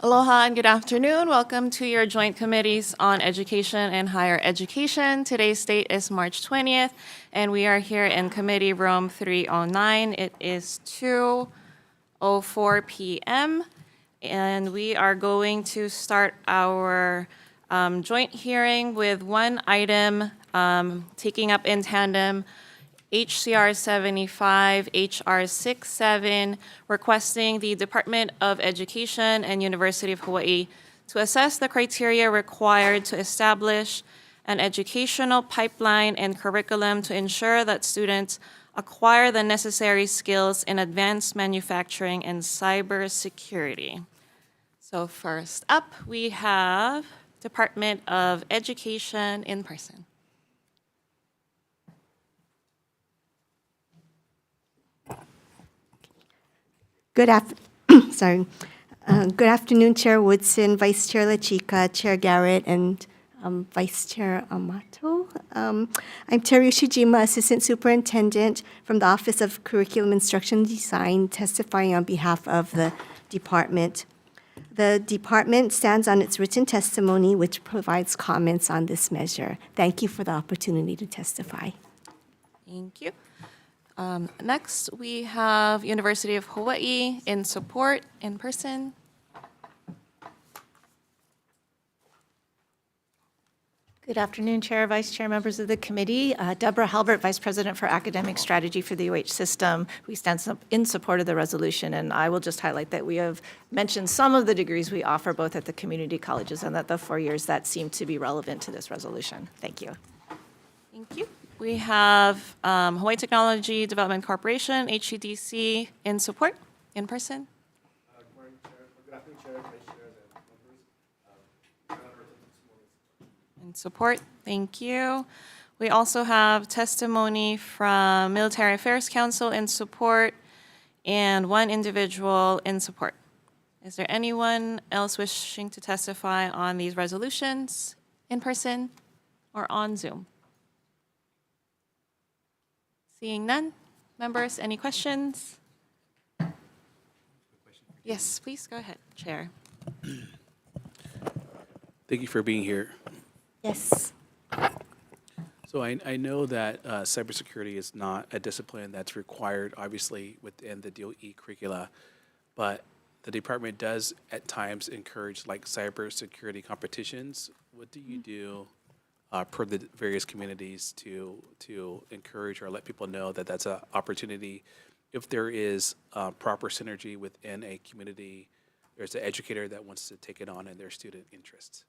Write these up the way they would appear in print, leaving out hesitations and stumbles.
Aloha and good afternoon. Welcome to your joint committees on education and higher education. Today's date is March 20th, and we are here in committee room 309. It is 2:04 p.m., and we are going to start our joint hearing with one item taking up in tandem HCR 75, HR 67, requesting the Department of Education and University of Hawaii to assess the criteria required to establish an educational pipeline and curriculum to ensure that students acquire the necessary skills in advanced manufacturing and cybersecurity. So first up, we have Department of Education in person. Good afternoon, Chair Woodson, Vice Chair LaChica, Chair Garrett, and Vice Chair Amato. I'm Terry Ushijima, Assistant Superintendent from the Office of Curriculum Instruction Design, testifying on behalf of the department. The department stands on its written testimony, which provides comments on this measure. Thank you for the opportunity to testify. Thank you. Next, we have University of Hawaii in support in person. Good afternoon, Chair, Vice Chair, members of the committee. Deborah Halbert, Vice President for Academic Strategy for the UH System. We stand in support of the resolution, and I will just highlight that we have mentioned some of the degrees we offer both at the community colleges and at the 4 years that seem to be relevant to this resolution. Thank you. Thank you. We have Hawaii Technology Development Corporation, HEDC, in support in person. Good morning, Chair. Good afternoon, Chair, Vice Chairs, and members. In support, thank you. We also have testimony from Military Affairs Council in support and one individual in support. Is there anyone else wishing to testify on these resolutions in person or on Zoom? Seeing none. Members, any questions? Yes, please go ahead, Chair. Thank you for being here. Yes. So I know that cybersecurity is not a discipline that's required, obviously, within the DOE curricula, but the department does at times encourage like cybersecurity competitions. What do you do per the various communities to encourage or let people know that that's an opportunity? If there is proper synergy within a community, there's an educator that wants to take it on in their student interests.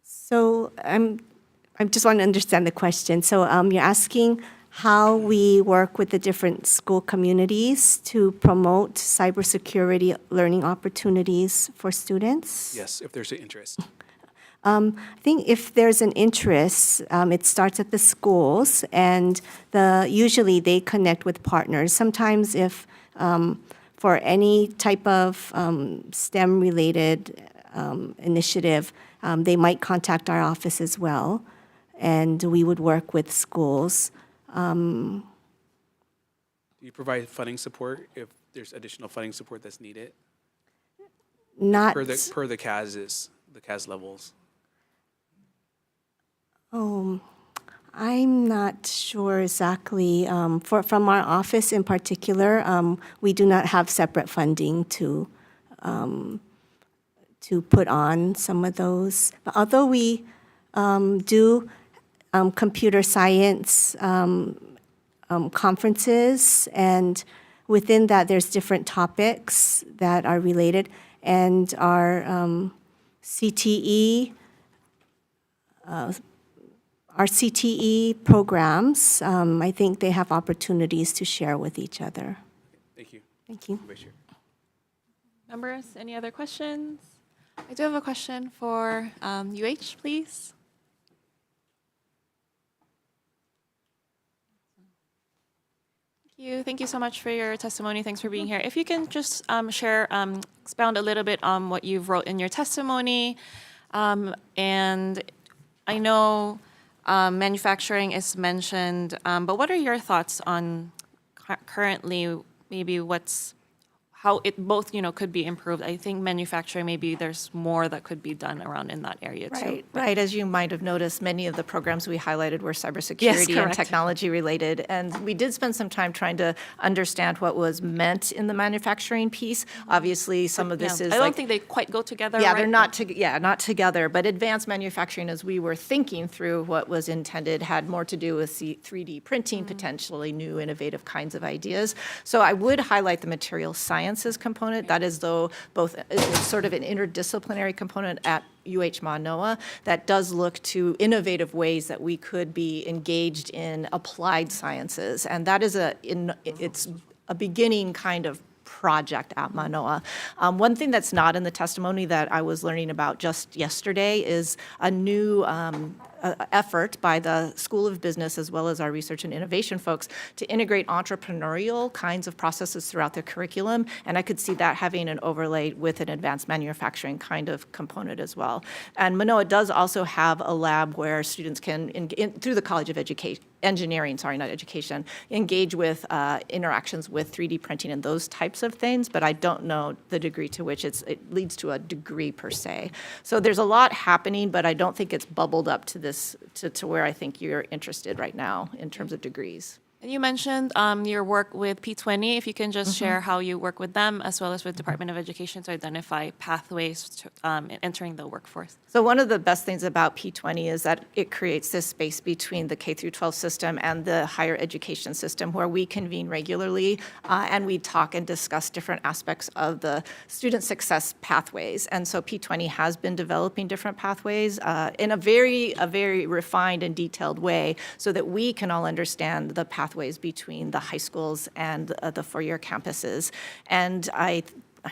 So I just want to understand the question. So you're asking how we work with the different school communities to promote cybersecurity learning opportunities for students? Yes, if there's an interest. I think if there's an interest, it starts at the schools, and usually they connect with partners. Sometimes if for any type of STEM-related initiative, they might contact our office as well, and we would work with schools. Do you provide funding support if there's additional funding support that's needed? Not Per the CAS levels. I'm not sure exactly. From our office in particular, we do not have separate funding to put on some of those. But although we do computer science conferences, and within that there's different topics that are related, and our CTE programs, I think they have opportunities to share with each other. Thank you. Thank you. Vice Chair. Members, any other questions? I do have a question for UH, please. Thank you so much for your testimony. Thanks for being here. If you can just expound a little bit on what you've wrote in your testimony. And I know manufacturing is mentioned, but what are your thoughts on currently maybe how it both, could be improved. I think manufacturing, maybe there's more that could be done around in that area too. Right, right. As you might have noticed, many of the programs we highlighted were cybersecurity and correct. technology related. And we did spend some time trying to understand what was meant in the manufacturing piece. Obviously, some of this Yeah, is I don't like, think they quite go together. yeah, right? they're not together. But advanced manufacturing, as we were thinking through what was intended, had more to do with 3D printing, potentially new innovative kinds of ideas. So I would highlight the material sciences component. That is though both it's sort of an interdisciplinary component at UH Manoa that does look to innovative ways that we could be engaged in applied sciences. And that is it's a beginning kind of project at Manoa. One thing that's not in the testimony that I was learning about just yesterday is a new effort by the School of Business as well as our research and innovation folks to integrate entrepreneurial kinds of processes throughout their curriculum. And I could see that having an overlay with an advanced manufacturing kind of component as well. And Manoa does also have a lab where students can, through the College of Engineering, not education, engage with interactions with 3D printing and those types of things, but I don't know the degree to which it leads to a degree per se. So there's a lot happening, but I don't think it's bubbled up to this, to where I think you're interested right now in terms of degrees. And you mentioned your work with P20. If you can just share how you work with them as well as with Department of Education to identify pathways to entering the workforce. So one of the best things about P20 is that it creates this space between the K through 12 system and the higher education system where we convene regularly and we talk and discuss different aspects of the student success pathways. And so P20 has been developing different pathways in a very refined and detailed way so that we can all understand the pathways between the high schools and the four-year campuses. And I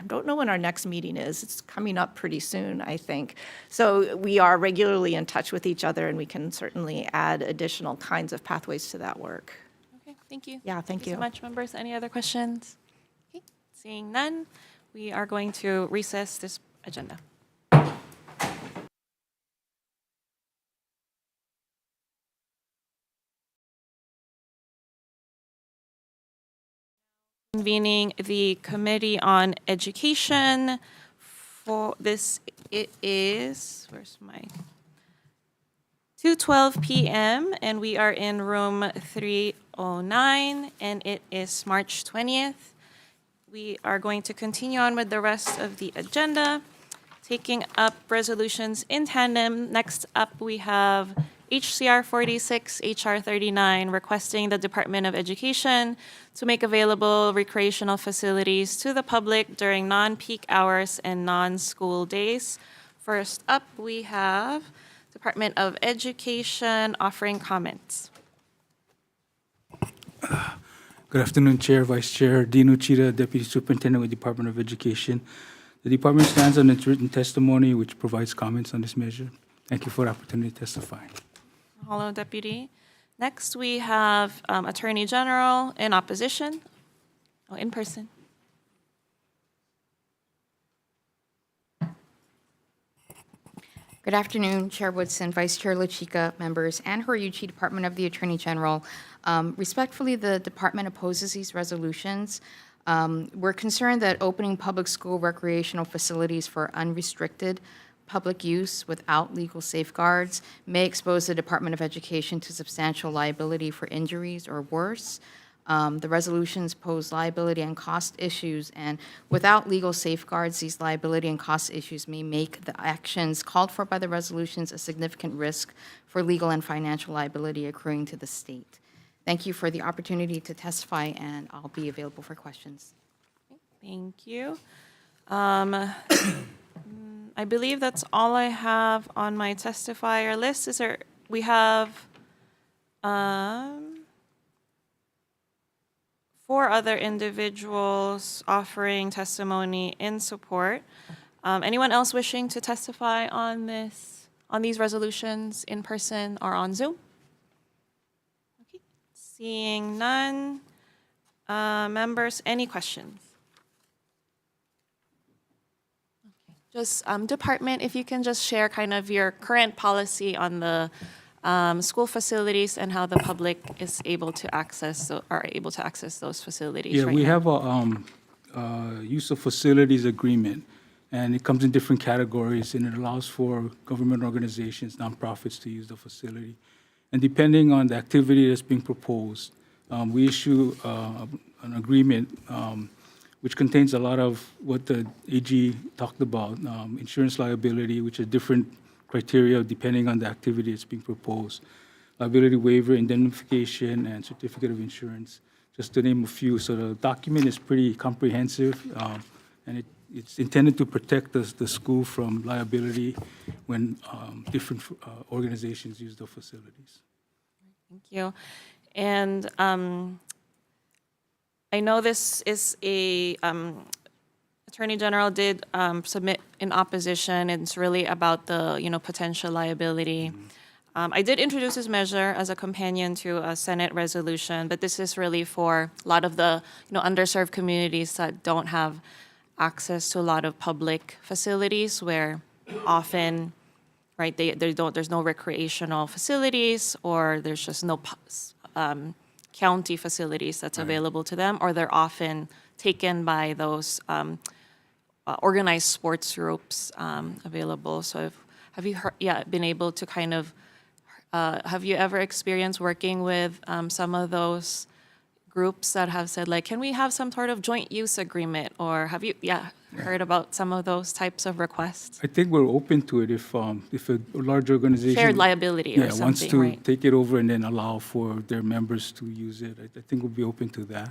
don't know when our next meeting is. It's coming up pretty soon, I think. So we are regularly in touch with each other, and we can certainly add additional kinds of pathways to that work. Okay, thank you. Yeah, thank so you. much, members. Any other questions? Okay, seeing none, we are going to recess this agenda. Convening the Committee on Education for this, it is, where's my, 2:12 p.m. and we are in room 309 and it is March 20th. We are going to continue on with the rest of the agenda, taking up resolutions in tandem. Next up, we have HCR 46, HR 39, requesting the Department of Education to make available recreational facilities to the public during non-peak hours and non-school days. First up, we have Department of Education offering comments. Good afternoon, Chair, Vice Chair, Dean Uchida, Deputy Superintendent with Department of Education. The department stands on its written testimony, which provides comments on this measure. Thank you for the opportunity to testify. Hello, Deputy. Next, we have Attorney General in opposition, in person. Good afternoon, Chair Woodson, Vice Chair LaChica, members, and Horiuchi, Department of the Attorney General. Respectfully, the department opposes these resolutions. We're concerned that opening public school recreational facilities for unrestricted public use without legal safeguards may expose the Department of Education to substantial liability for injuries or worse. The resolutions pose liability and cost issues, and without legal safeguards, these liability and cost issues may make the actions called for by the resolutions a significant risk for legal and financial liability accruing to the state. Thank you for the opportunity to testify, and I'll be available for questions. Thank you. I believe that's all I have on my testifier list. We have 4 other individuals offering testimony in support. Anyone else wishing to testify on these resolutions in person or on Zoom? Okay. Seeing none. Members, any questions? Just department, if you can just share kind of your current policy on the school facilities and how the public is able to access those facilities. Yeah, right we now. have use of facilities agreement. And it comes in different categories, and it allows for government organizations, nonprofits to use the facility. And depending on the activity that's being proposed, we issue an agreement which contains a lot of what the AG talked about, insurance liability, which is different criteria depending on the activity that's being proposed, liability waiver, indemnification, and certificate of insurance, just to name a few. So the document is pretty comprehensive, and it's intended to protect the school from liability when different organizations use the facilities. Thank you. And I know this is a, Attorney General did submit in opposition. It's really about the, potential liability. I did introduce this measure as a companion to a Senate resolution, but this is really for a lot of the, underserved communities that don't have access to a lot of public facilities where often, right, there's no recreational facilities, or there's just no county facilities that's available to them, or they're often taken by those organized sports groups available. So have you been able to kind of, have you ever experienced working with some of those groups that have said, like, can we have some sort of joint use agreement? Or have you, heard about some of those types of requests? I think we're open to it if a large organization. Shared liability or something, wants to right? take it over and then allow for their members to use it. I think we'll be open to that.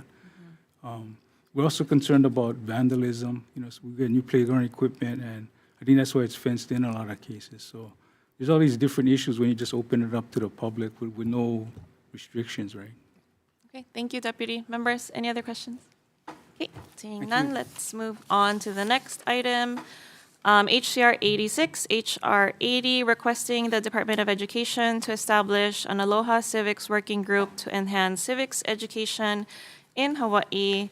We're also concerned about vandalism. So we get new playground equipment, and I think that's why it's fenced in a lot of cases. So there's all these different issues when you just open it up to the public with no restrictions, right? Okay, thank you, Deputy. Members, any other questions? Okay, seeing none, let's move on to the next item. HCR 86, HR 80, requesting the Department of Education to establish an Aloha Civics Working Group to enhance civics education in Hawaii.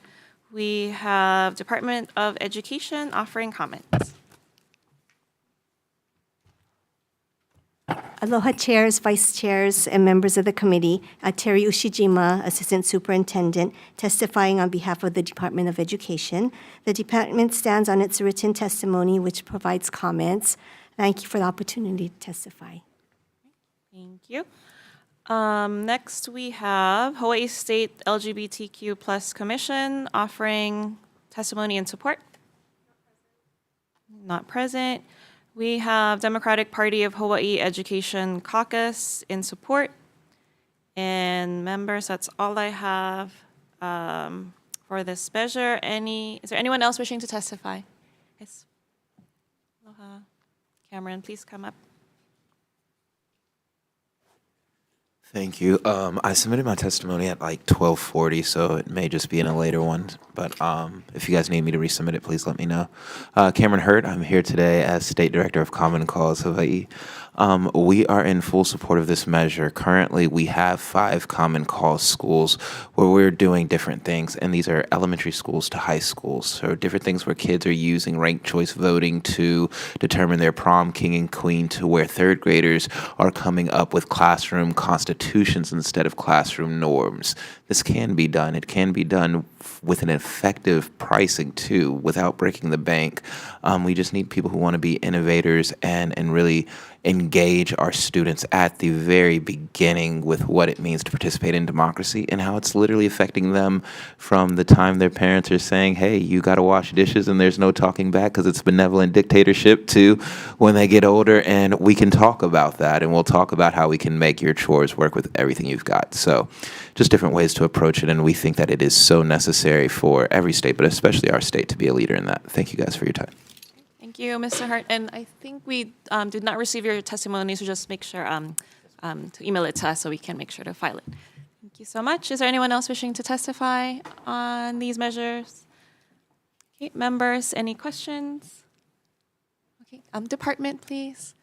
We have Department of Education offering comments. Aloha chairs, vice chairs, and members of the committee. Terry Ushijima, Assistant Superintendent, testifying on behalf of the Department of Education. The department stands on its written testimony, which provides comments. Thank you for the opportunity to testify. Thank you. Next, we have Hawaii State LGBTQ Plus Commission offering testimony and support. Not present. We have Democratic Party of Hawaii Education Caucus in support. And members, that's all I have for this measure. Is there anyone else wishing to testify? Yes. Aloha. Cameron, please come up. Thank you. I submitted my testimony at like 12:40, so it may just be in a later one. But if you guys need me to resubmit it, please let me know. Cameron Hurt, I'm here today as State Director of Common Cause Hawaii. We are in full support of this measure. Currently, we have 5 Common Cause schools where we're doing different things, and these are elementary schools to high schools. So different things where kids are using ranked choice voting to determine their prom king and queen, to where 3rd graders are coming up with classroom constitutions instead of classroom norms. This can be done. It can be done with an effective pricing too, without breaking the bank. We just need people who want to be innovators and really engage our students at the very beginning with what it means to participate in democracy and how it's literally affecting them from the time their parents are saying, hey, you got to wash dishes and there's no talking back because it's benevolent dictatorship, to when they get older and we can talk about that, and we'll talk about how we can make your chores work with everything you've got. So just different ways to approach it, and we think that it is so necessary for every state, but especially our state, to be a leader in that. Thank you guys for your time. Thank you, Mr. Hart. And I think we did not receive your testimony, so just make sure to email it to us so we can make sure to file it. Thank you so much. Is there anyone else wishing to testify on these measures? Okay, members, any questions? Okay, department, please.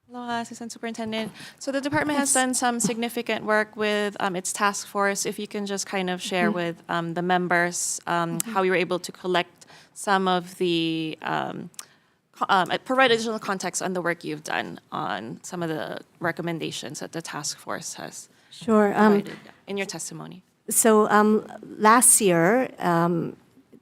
Aloha, Assistant Superintendent. So the department has done some significant work with its task force. If you can just kind of share with the members how you were able to collect some of the, provide additional context on the work you've done on some of the recommendations that the task force has Sure. provided in your testimony. So last year,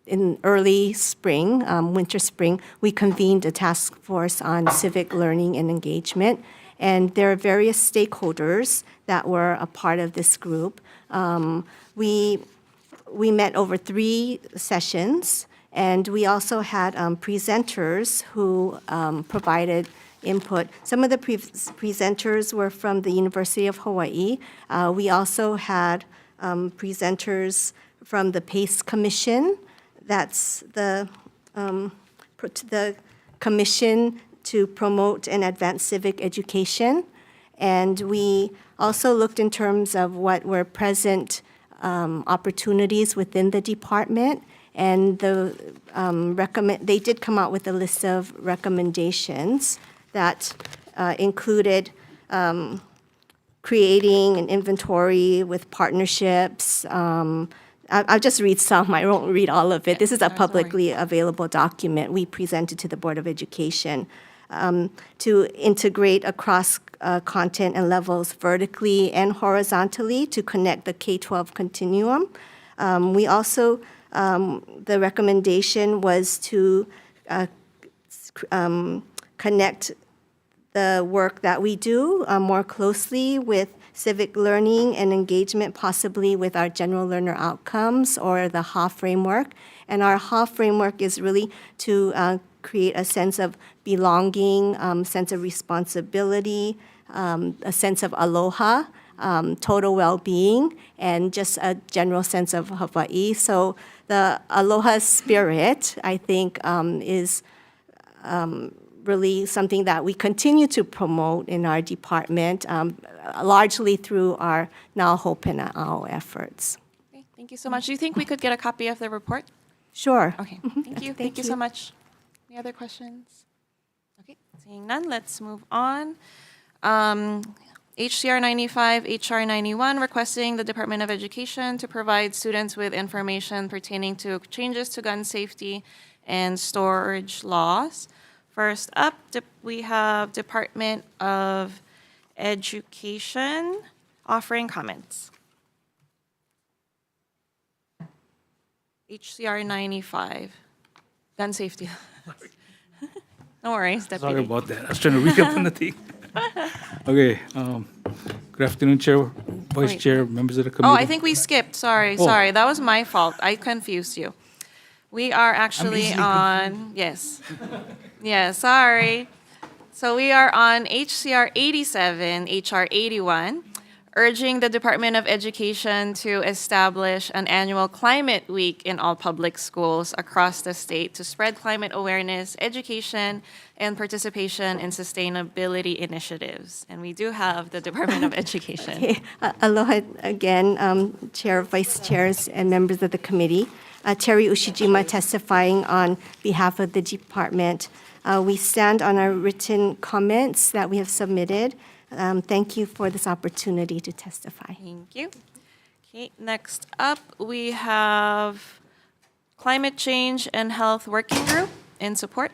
in early spring, winter spring, we convened a task force on civic learning and engagement. And there are various stakeholders that were a part of this group. We met over 3 sessions, and we also had presenters who provided input. Some of the presenters were from the University of Hawaii. We also had presenters from the PACE Commission. That's the commission to promote and advance civic education. And we also looked in terms of what were present opportunities within the department. And they did come out with a list of recommendations that included creating an inventory with partnerships. I'll just read some, I won't read all of it. This is a publicly available document we presented to the Board of Education to integrate across content and levels vertically and horizontally to connect the K-12 continuum. We also, the recommendation was to connect the work that we do more closely with civic learning and engagement, possibly with our general learner outcomes or the HA framework. And our HA framework is really to create a sense of belonging, sense of responsibility, a sense of aloha, total well-being, and just a general sense of Hawaii. So the aloha spirit, I think, is really something that we continue to promote in our department, largely through our Now Hope and Ao efforts. Okay, thank you so much. Do you think we could get a copy of the report? Sure. Okay, thank you. Thank you so much. Any other questions? Okay, seeing none, let's move on. HCR 95, HR 91, requesting the Department of Education to provide students with information pertaining to changes to gun safety and storage laws. First up, we have Department of Education offering comments. HCR 95, gun safety. No worries, Deputy. Sorry about that. I was trying to read up on the thing. Okay. Good afternoon, Chair, Vice Wait. Chair, members of the committee. Oh, I think we skipped. Sorry. That was my fault. I confused you. We are actually easily on, yes. Yeah, sorry. So we are on HCR 87, HR 81, urging the Department of Education to establish an annual climate week in all public schools across the state to spread climate awareness, education, and participation in sustainability initiatives. And we do have the Department of Education. Okay. Aloha again, Chair, Vice Chairs, and members of the committee. Terry Ushijima testifying on behalf of the department. We stand on our written comments that we have submitted. Thank you for this opportunity to testify. Thank you. Okay, next up, we have Climate Change and Health Working Group in support.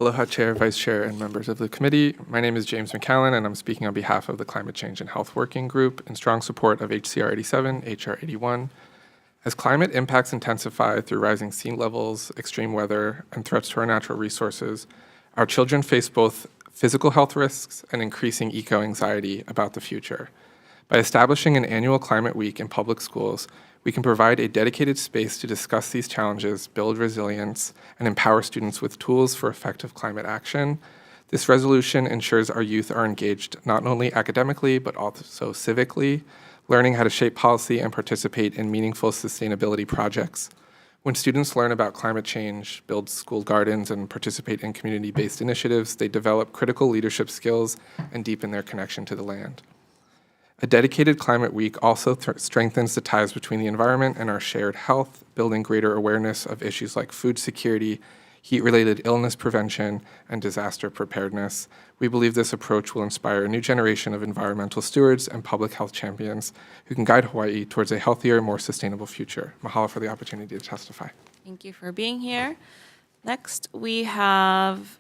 Aloha, Chair, Vice Chair, and members of the committee. My name is James McCallan, and I'm speaking on behalf of the Climate Change and Health Working Group in strong support of HCR 87, HR 81. As climate impacts intensify through rising sea levels, extreme weather, and threats to our natural resources, our children face both physical health risks and increasing eco-anxiety about the future. By establishing an annual climate week in public schools, we can provide a dedicated space to discuss these challenges, build resilience, and empower students with tools for effective climate action. This resolution ensures our youth are engaged not only academically, but also civically, learning how to shape policy and participate in meaningful sustainability projects. When students learn about climate change, build school gardens, and participate in community-based initiatives, they develop critical leadership skills and deepen their connection to the land. A dedicated climate week also strengthens the ties between the environment and our shared health, building greater awareness of issues like food security, heat-related illness prevention, and disaster preparedness. We believe this approach will inspire a new generation of environmental stewards and public health champions who can guide Hawaii towards a healthier, more sustainable future. Mahalo for the opportunity to testify. Thank you for being here. Next, we have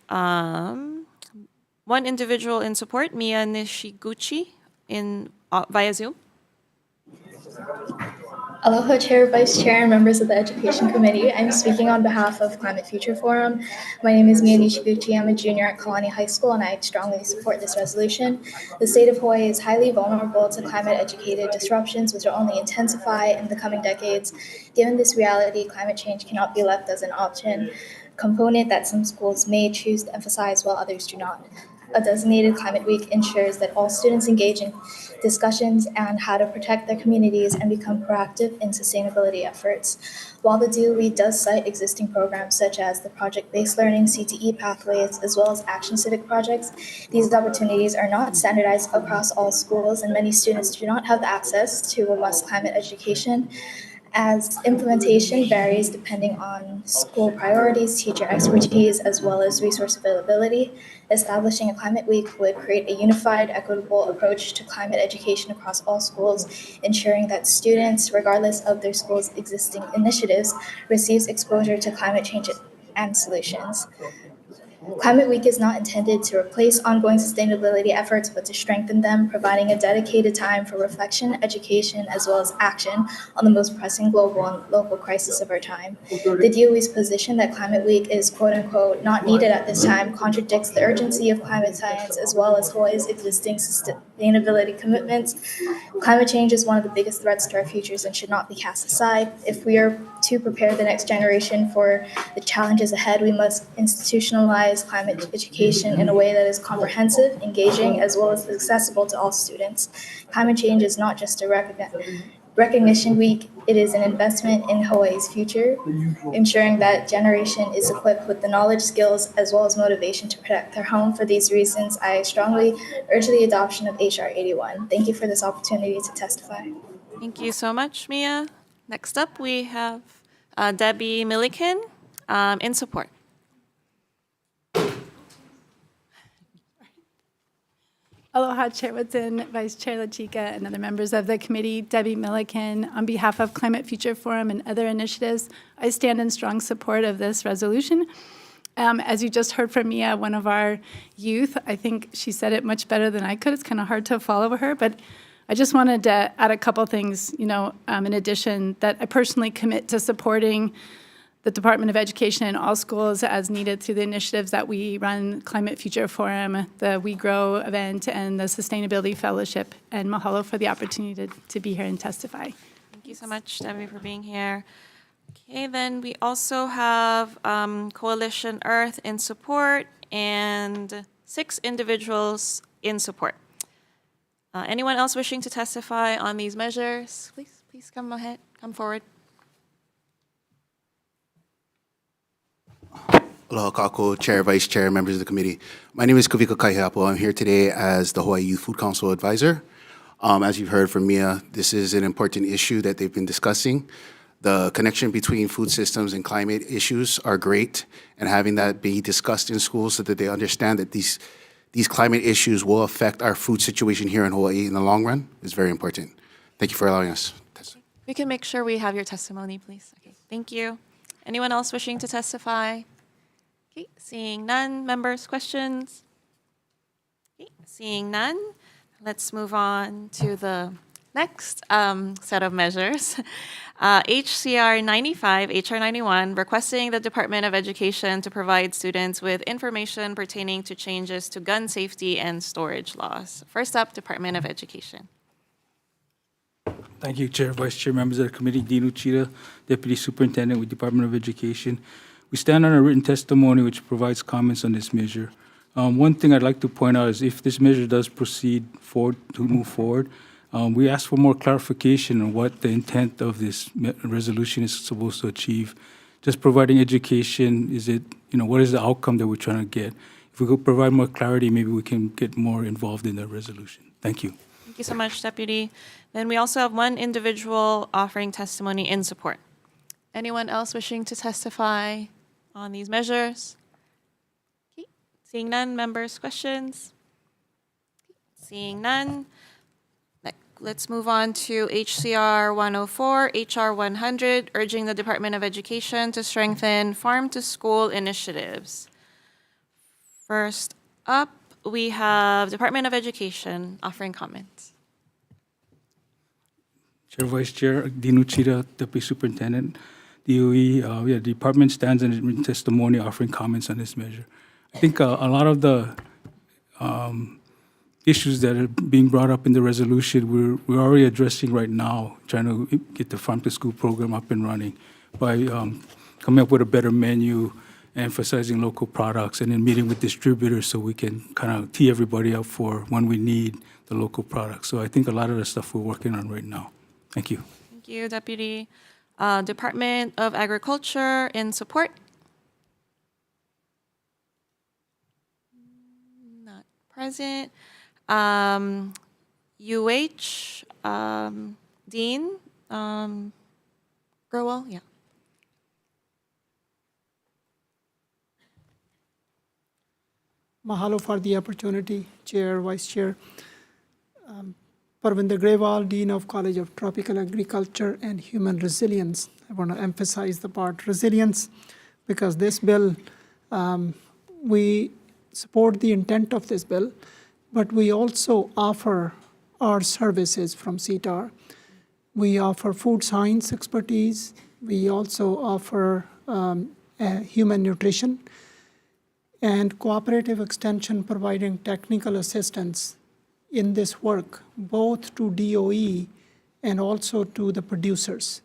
one individual in support, Mia Nishiguchi, via Zoom. Aloha, Chair, Vice Chair, and members of the Education Committee. I'm speaking on behalf of Climate Future Forum. My name is Mia Nishiguchi. I'm a junior at Kalani High School, and I strongly support this resolution. The state of Hawaii is highly vulnerable to climate-educated disruptions, which will only intensify in the coming decades. Given this reality, climate change cannot be left as an option component that some schools may choose to emphasize while others do not. A designated climate week ensures that all students engage in discussions on how to protect their communities and become proactive in sustainability efforts. While the DOE does cite existing programs such as the project-based learning, CTE pathways, as well as action civic projects, these opportunities are not standardized across all schools, and many students do not have access to robust climate education, as implementation varies depending on school priorities, teacher expertise, as well as resource availability. Establishing a climate week would create a unified, equitable approach to climate education across all schools, ensuring that students, regardless of their school's existing initiatives, receives exposure to climate change and solutions. Climate Week is not intended to replace ongoing sustainability efforts, but to strengthen them, providing a dedicated time for reflection, education, as well as action on the most pressing global and local crisis of our time. The DOE's position that Climate Week is quote-unquote not needed at this time contradicts the urgency of climate science as well as Hawaii's existing sustainability commitments. Climate change is one of the biggest threats to our futures and should not be cast aside. If we are to prepare the next generation for the challenges ahead, we must institutionalize climate education in a way that is comprehensive, engaging, as well as accessible to all students. Climate change is not just a recognition week, it is an investment in Hawaii's future, ensuring that generation is equipped with the knowledge, skills, as well as motivation to protect their home. For these reasons, I strongly urge the adoption of HR 81. Thank you for this opportunity to testify. Thank you so much, Mia. Next up, we have Debbie Milliken in support. Aloha, Chair Woodson, Vice Chair LaChica, and other members of the committee. Debbie Milliken, on behalf of Climate Future Forum and other initiatives, I stand in strong support of this resolution. As you just heard from Mia, one of our youth, I think she said it much better than I could. It's kind of hard to follow her, but I just wanted to add a couple things, in addition, that I personally commit to supporting the Department of Education in all schools as needed through the initiatives that we run, Climate Future Forum, the We Grow event, and the Sustainability Fellowship. And mahalo for the opportunity to be here and testify. Thank you so much, Debbie, for being here. Okay, then we also have Coalition Earth in support and 6 individuals in support. Anyone else wishing to testify on these measures? Please come ahead, come forward. Aloha kako, Chair, Vice Chair, members of the committee. My name is Kavika Kaihapo. I'm here today as the Hawaii Youth Food Council Advisor. As you've heard from Mia, this is an important issue that they've been discussing. The connection between food systems and climate issues are great, and having that be discussed in schools so that they understand that these climate issues will affect our food situation here in Hawaii in the long run is very important. Thank you for allowing us. We can make sure we have your testimony, please. Okay, thank you. Anyone else wishing to testify? Okay, seeing none. Members, questions? Okay, seeing none. Let's move on to the next set of measures. HCR 95, HR 91, requesting the Department of Education to provide students with information pertaining to changes to gun safety and storage laws. First up, Department of Education. Thank you, Chair, Vice Chair, members of the committee. Dean Uchida, Deputy Superintendent with Department of Education. We stand on a written testimony which provides comments on this measure. One thing I'd like to point out is if this measure does move forward, we ask for more clarification on what the intent of this resolution is supposed to achieve. Just providing education, what is the outcome that we're trying to get? If we could provide more clarity, maybe we can get more involved in the resolution. Thank you. Thank you so much, Deputy. Then we also have one individual offering testimony in support. Anyone else wishing to testify on these measures? Okay. Seeing none, members, questions? Okay. Seeing none, let's move on to HCR 104, HR 100, urging the Department of Education to strengthen farm-to-school initiatives. First up, we have Department of Education offering comments. Chair, Vice Chair, Dean Uchida, Deputy Superintendent, DOE, the department stands in written testimony offering comments on this measure. I think a lot of the issues that are being brought up in the resolution, we're already addressing right now, trying to get the Farm to School program up and running by coming up with a better menu, emphasizing local products, and then meeting with distributors so we can kind of tee everybody up for when we need the local products. So I think a lot of the stuff we're working on right now. Thank you. Thank you, Deputy. Department of Agriculture in support? Not present. UH, Dean, Growell, yeah. Mahalo for the opportunity, Chair, Vice Chair. Parvinder Grewal, Dean of College of Tropical Agriculture and Human Resilience. I want to emphasize the part resilience because this bill, we support the intent of this bill, but we also offer our services from CTAR. We offer food science expertise. We also offer human nutrition and cooperative extension providing technical assistance in this work, both to DOE and also to the producers.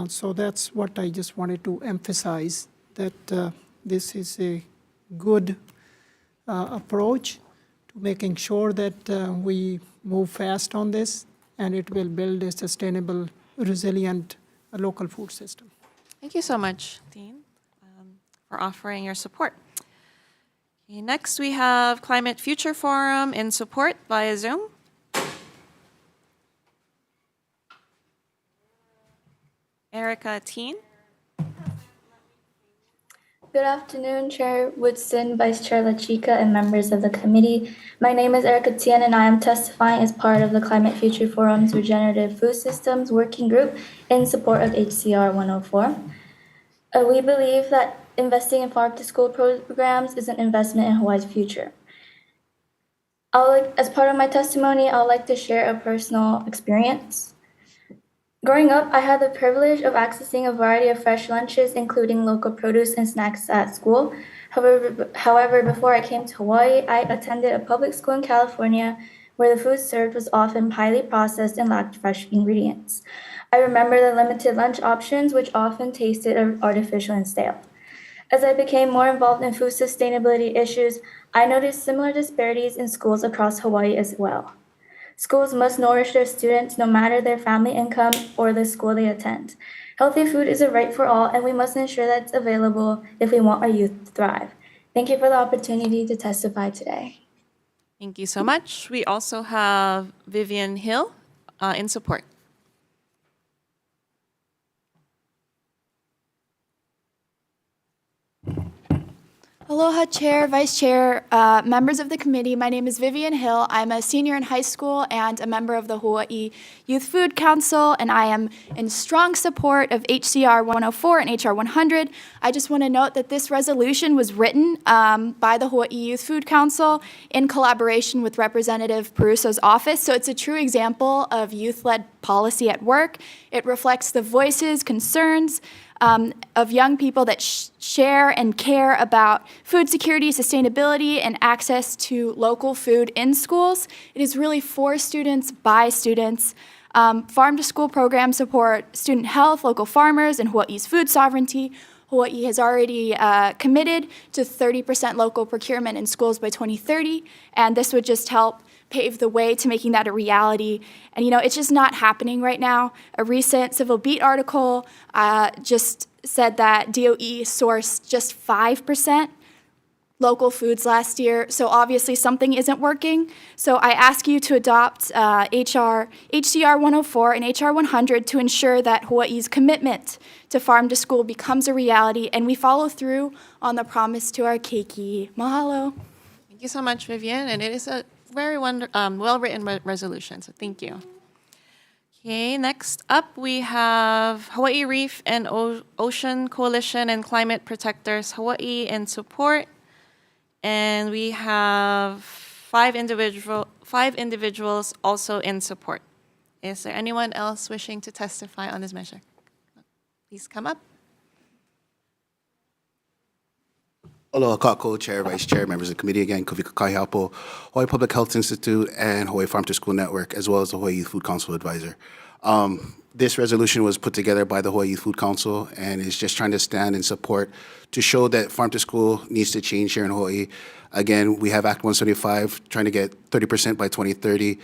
So that's what I just wanted to emphasize, that this is a good approach to making sure that we move fast on this, and it will build a sustainable, resilient local food system. Thank you so much, Dean, for offering your support. Okay, next, we have Climate Future Forum in support via Zoom. Erica Teen. Good afternoon, Chair Woodson, Vice Chair LaChica, and members of the committee. My name is Erica Tien, and I am testifying as part of the Climate Future Forum's Regenerative Food Systems Working Group in support of HCR 104. We believe that investing in farm-to-school programs is an investment in Hawaii's future. As part of my testimony, I would like to share a personal experience. Growing up, I had the privilege of accessing a variety of fresh lunches, including local produce and snacks at school. However, before I came to Hawaii, I attended a public school in California where the food served was often highly processed and lacked fresh ingredients. I remember the limited lunch options, which often tasted artificial and stale. As I became more involved in food sustainability issues, I noticed similar disparities in schools across Hawaii as well. Schools must nourish their students no matter their family income or the school they attend. Healthy food is a right for all, and we must ensure that it's available if we want our youth to thrive. Thank you for the opportunity to testify today. Thank you so much. We also have Vivian Hill in support. Aloha, Chair, Vice Chair, members of the committee. My name is Vivian Hill. I'm a senior in high school and a member of the Hawaii Youth Food Council, and I am in strong support of HCR 104 and HR 100. I just want to note that this resolution was written by the Hawaii Youth Food Council in collaboration with Representative Peruso's office, so it's a true example of youth-led policy at work. It reflects the voices, concerns, of young people that share and care about food security, sustainability, and access to local food in schools. It is really for students, by students. Farm-to-school programs support student health, local farmers, and Hawaii's food sovereignty. Hawaii has already committed to 30% local procurement in schools by 2030, and this would just help pave the way to making that a reality. And, you know, it's just not happening right now. A recent Civil Beat article just said that DOE sourced just 5% local foods last year, so obviously something isn't working. So I ask you to adopt HCR 104 and HR 100 to ensure that Hawaii's commitment to farm to school becomes a reality, and we follow through on the promise to our keiki. Mahalo. Thank you so much, Vivian, and it is a very well-written resolution, so thank you. Okay, next up we have Hawaii Reef and Ocean Coalition and Climate Protectors Hawaii in support. And we have five individuals also in support. Is there anyone else wishing to testify on this measure? Please come up. Aloha Kako, Chair, Vice Chair, members of the committee. Again, Kuvika Kaihapo, Hawaii Public Health Institute and Hawaii Farm to School Network, as well as the Hawaii Youth Food Council Advisor. This resolution was put together by the Hawaii Youth Food Council and is just trying to stand in support to show that farm to school needs to change here in Hawaii. Again, we have Act 175 trying to get 30% by 2030.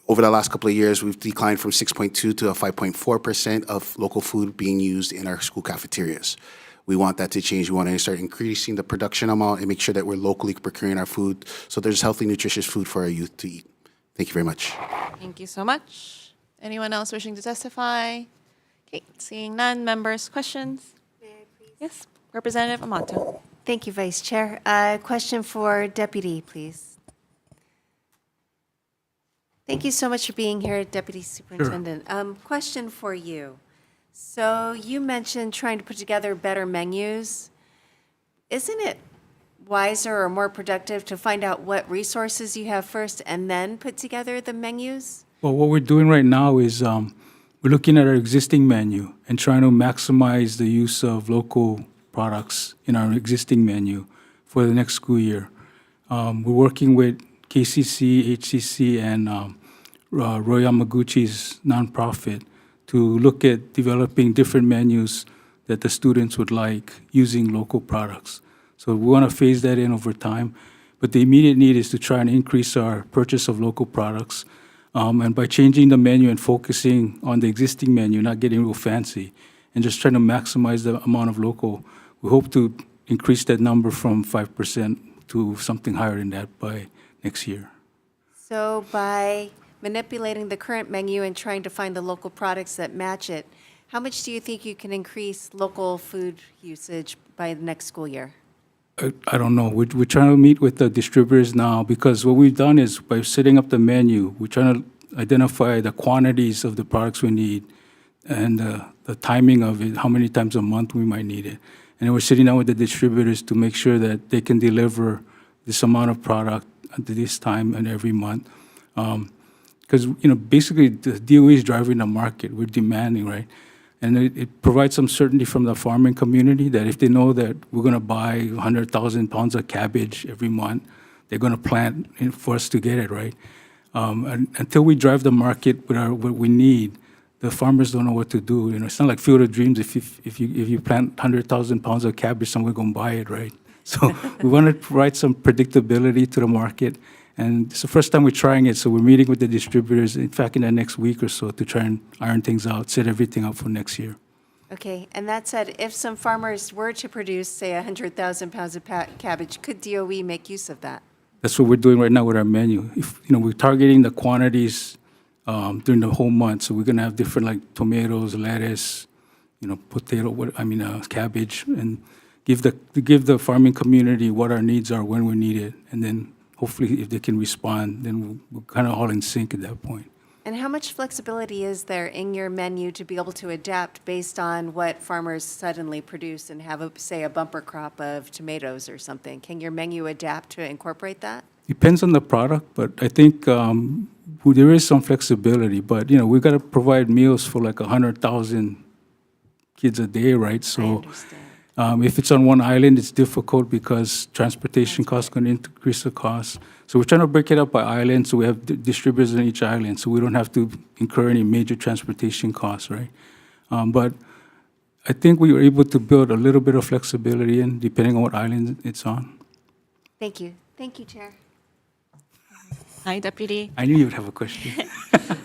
Over the last couple of years, we've declined from 6.2 to a 5.4% of local food being used in our school cafeterias. We want that to change. We want to start increasing the production amount and make sure that we're locally procuring our food so there's healthy, nutritious food for our youth to eat. Thank you very much. Thank you so much. Anyone else wishing to testify? Okay, seeing none. Members, questions? Yes, Representative Amato. Thank you, Vice Chair. Question for Deputy, please. Thank you so much for being here, Deputy Superintendent. Question for you. So you mentioned trying to put together better menus. Isn't it wiser or more productive to find out what resources you have first and then put together the menus? Well, what we're doing right now is we're looking at our existing menu and trying to maximize the use of local products in our existing menu for the next school year. We're working with KCC, HCC, and Roy Yamaguchi's nonprofit to look at developing different menus that the students would like using local products. So we want to phase that in over time. But the immediate need is to try and increase our purchase of local products. And by changing the menu and focusing on the existing menu, not getting real fancy, and just trying to maximize the amount of local, we hope to increase that number from 5% to something higher than that by next year. So by manipulating the current menu and trying to find the local products that match it, how much do you think you can increase local food usage by the next school year? I don't know. We're trying to meet with the distributors now because what we've done is by setting up the menu, we're trying to identify the quantities of the products we need and the timing of it, how many times a month we might need it. And then we're sitting down with the distributors to make sure that they can deliver this amount of product at this time and every month. Because, basically the DOE is driving the market. We're demanding, right? And it provides some certainty from the farming community that if they know that we're going to buy 100,000 pounds of cabbage every month, they're going to plant for us to get it, right? And until we drive the market with what we need, the farmers don't know what to do. It's not like Field of Dreams. If you plant 100,000 pounds of cabbage, someone's going to buy it, right? So we want to provide some predictability to the market. And it's the first time we're trying it, so we're meeting with the distributors, in fact, in the next week or so to try and iron things out, set everything up for next year. Okay, and that said, if some farmers were to produce, say, 100,000 pounds of cabbage, could DOE make use of that? That's what we're doing right now with our menu. We're targeting the quantities during the whole month, so we're going to have different like tomatoes, lettuce, potato, cabbage, and give the farming community what our needs are when we need it, and then hopefully, if they can respond, then we're kind of all in sync at that point. And how much flexibility is there in your menu to be able to adapt based on what farmers suddenly produce and have, say, a bumper crop of tomatoes or something? Can your menu adapt to incorporate that? Depends on the product, but I think there is some flexibility. But, we've got to provide meals for like 100,000 kids a day, right? So. I understand. If it's on one island, it's difficult because transportation costs going to increase the cost. So we're trying to break it up by island, so we have distributors on each island, so we don't have to incur any major transportation costs, right? But I think we were able to build a little bit of flexibility in, depending on what island it's on. Thank you. Thank you, Chair. Hi, Deputy. I knew you would have a question.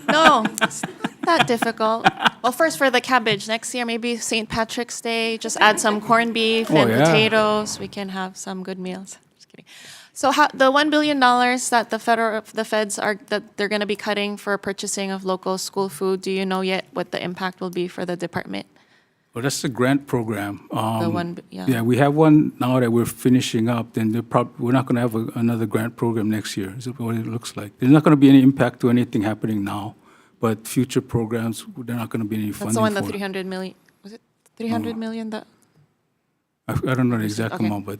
No, it's not that difficult. Well, first for the cabbage, next year maybe St. Patrick's Day, just add some corned beef and potatoes. We can have some good meals. Just kidding. So the $1 billion that the feds that they're going to be cutting for purchasing of local school food, do you know yet what the impact will be for the department? Well, that's the grant program. Yeah, we have one now that we're finishing up. Then we're not going to have another grant program next year. Is what it looks like. There's not going to be any impact to anything happening now, but future programs, they're not going to be any funding. That's the one, the 300 million. Was it 300 million? That I don't know the exact amount, but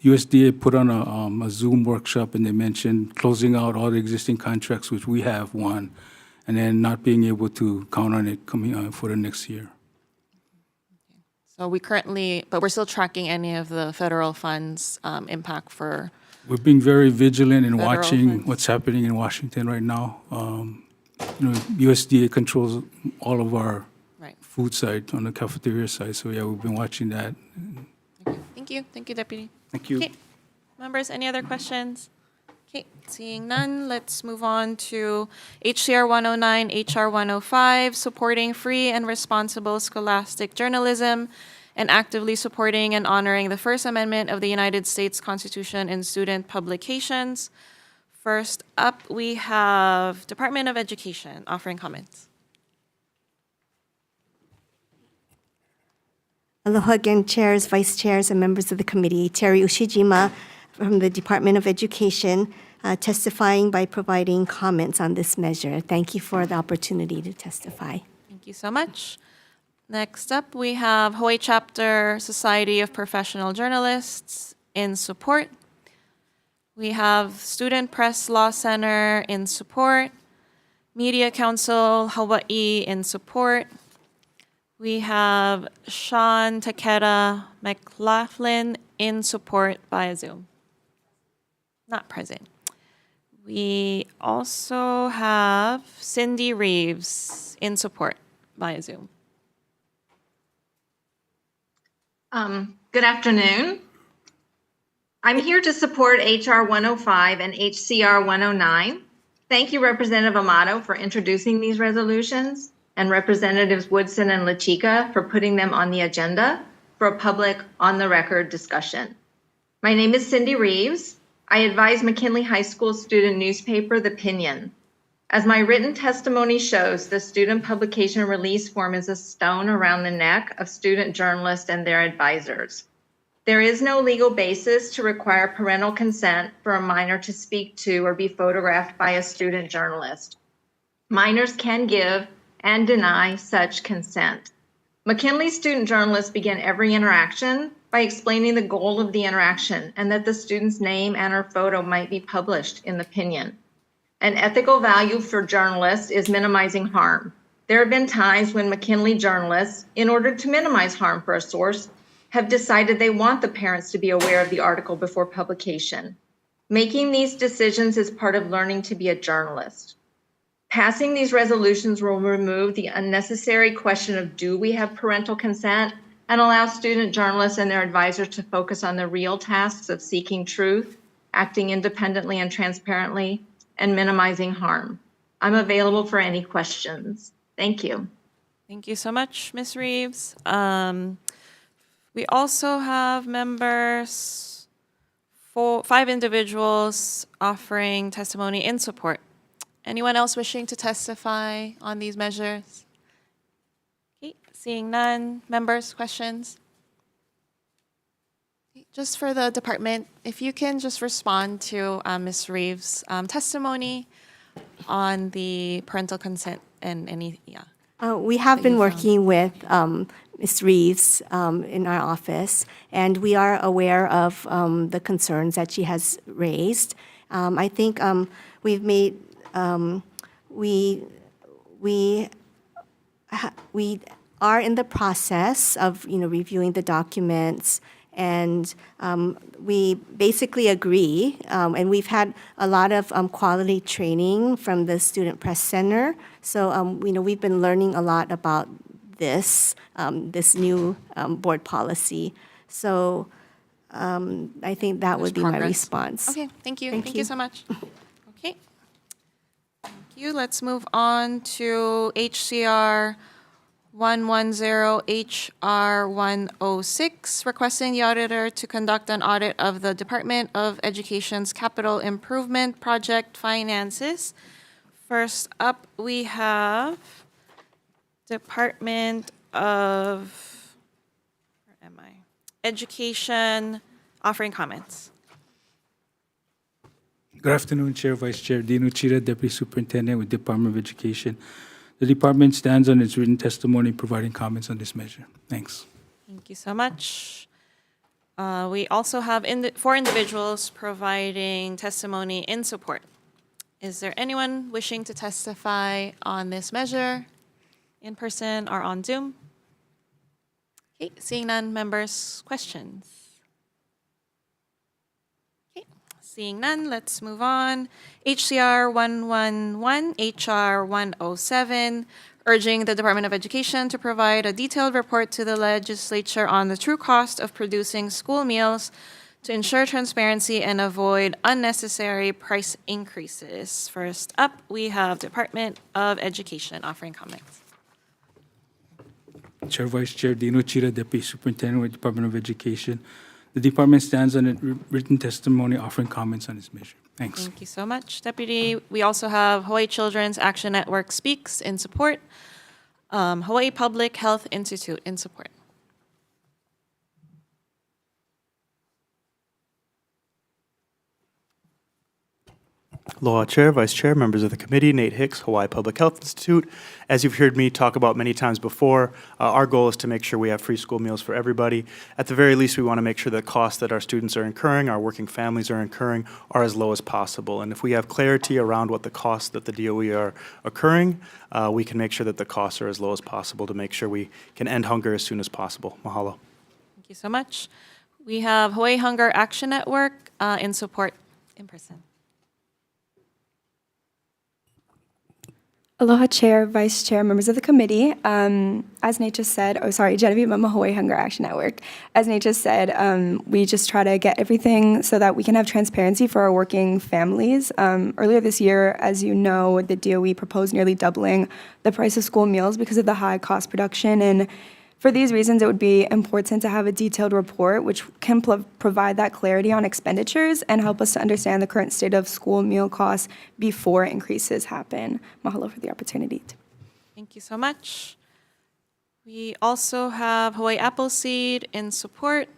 USDA put on a Zoom workshop, and they mentioned closing out all the existing contracts, which we have one, and then not being able to count on it coming for the next year. So but we're still tracking any of the federal funds impact for. We're being very vigilant in Federal watching funds. what's happening in Washington right now. USDA controls all of our Right. food side on the cafeteria side, so yeah, we've been watching that. Thank you, Deputy. Thank you. Okay, members, any other questions? Okay, seeing none, let's move on to HCR 109, HR 105, supporting free and responsible scholastic journalism and actively supporting and honoring the First Amendment of the United States Constitution in student publications. First up, we have Department of Education offering comments. Aloha again, chairs, vice chairs, and members of the committee. Terry Ushijima from the Department of Education, testifying by providing comments on this measure. Thank you for the opportunity to testify. Thank you so much. Next up, we have Hawaii Chapter Society of Professional Journalists in support. We have Student Press Law Center in support. Media Council Hawaii in support. We have Sean Takeda McLaughlin in support via Zoom. Not present. We also have Cindy Reeves in support via Zoom. Good afternoon. I'm here to support HR 105 and HCR 109. Thank you, Representative Amato, for introducing these resolutions, and Representatives Woodson and LaChica for putting them on the agenda for a public on-the-record discussion. My name is Cindy Reeves. I advise McKinley High School student newspaper, The Pinion. As my written testimony shows, the student publication release form is a stone around the neck of student journalists and their advisors. There is no legal basis to require parental consent for a minor to speak to or be photographed by a student journalist. Minors can give and deny such consent. McKinley student journalists begin every interaction by explaining the goal of the interaction and that the student's name and or photo might be published in the Pinion. An ethical value for journalists is minimizing harm. There have been times when McKinley journalists, in order to minimize harm for a source, have decided they want the parents to be aware of the article before publication. Making these decisions is part of learning to be a journalist. Passing these resolutions will remove the unnecessary question of do we have parental consent and allow student journalists and their advisors to focus on the real tasks of seeking truth, acting independently and transparently, and minimizing harm. I'm available for any questions. Thank you. Thank you so much, Ms. Reeves. We also have members, 5 individuals offering testimony in support. Anyone else wishing to testify on these measures? Okay, seeing none. Members, questions? Just for the department, if you can just respond to Ms. Reeves' testimony on the parental consent and any, We have been working with Ms. Reeves in our office, and we are aware of the concerns that she has raised. I think we've made, we are in the process of, reviewing the documents, and we basically agree, and we've had a lot of quality training from the Student Press Center. So, we've been learning a lot about this new board policy. So, I think that would be my response. Okay, thank you. Thank Thank you you. so much. Okay. Thank you. Let's move on to HCR 110 HR 106, requesting the auditor to conduct an audit of the Department of Education's capital improvement project finances. First up, we have Department of Education offering comments. Good afternoon, Chair, Vice Chair. Dean Uchida, Deputy Superintendent with Department of Education. The department stands on its written testimony providing comments on this measure. Thanks. Thank you so much. We also have 4 individuals providing testimony in support. Is there anyone wishing to testify on this measure in person or on Zoom? Okay, seeing none, members, questions? Okay, seeing none, let's move on. HCR 111, HR 107, urging the Department of Education to provide a detailed report to the legislature on the true cost of producing school meals to ensure transparency and avoid unnecessary price increases. First up, we have Department of Education offering comments. Chair, Vice Chair Dino Chira, Deputy Superintendent with Department of Education. The department stands on a written testimony offering comments on this measure. Thanks. Thank you so much, Deputy. We also have Hawaii Children's Action Network speaks in support. Hawaii Public Health Institute in support. Aloha Chair, Vice Chair, members of the committee, Nate Hicks, Hawaii Public Health Institute. As you've heard me talk about many times before, our goal is to make sure we have free school meals for everybody. At the very least, we want to make sure the costs that our students are incurring, our working families are incurring, are as low as possible. And if we have clarity around what the costs that the DOE are occurring, we can make sure that the costs are as low as possible to make sure we can end hunger as soon as possible. Mahalo. Thank you so much. We have Hawaii Hunger Action Network in support in person. Aloha Chair, Vice Chair, members of the committee. As Nate just said, Genevieve Mama, Hawaii Hunger Action Network. As Nate just said, we just try to get everything so that we can have transparency for our working families. Earlier this year, as you know, the DOE proposed nearly doubling the price of school meals because of the high cost production. And for these reasons, it would be important to have a detailed report which can provide that clarity on expenditures and help us to understand the current state of school meal costs before increases happen. Mahalo for the opportunity. Thank you so much. We also have Hawaii Appleseed in support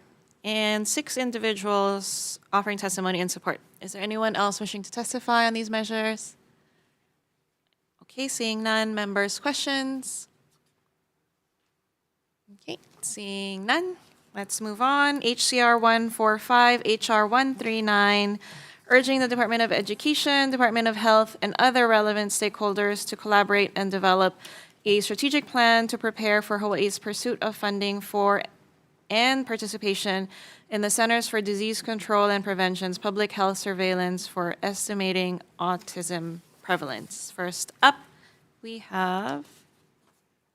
and 6 individuals offering testimony in support. Is there anyone else wishing to testify on these measures? Okay, seeing none, members, questions? Okay, seeing none, let's move on. HCR 145, HR 139, urging the Department of Education, Department of Health, and other relevant stakeholders to collaborate and develop a strategic plan to prepare for Hawaii's pursuit of funding for and participation in the Centers for Disease Control and Prevention's public health surveillance for estimating autism prevalence. First up, we have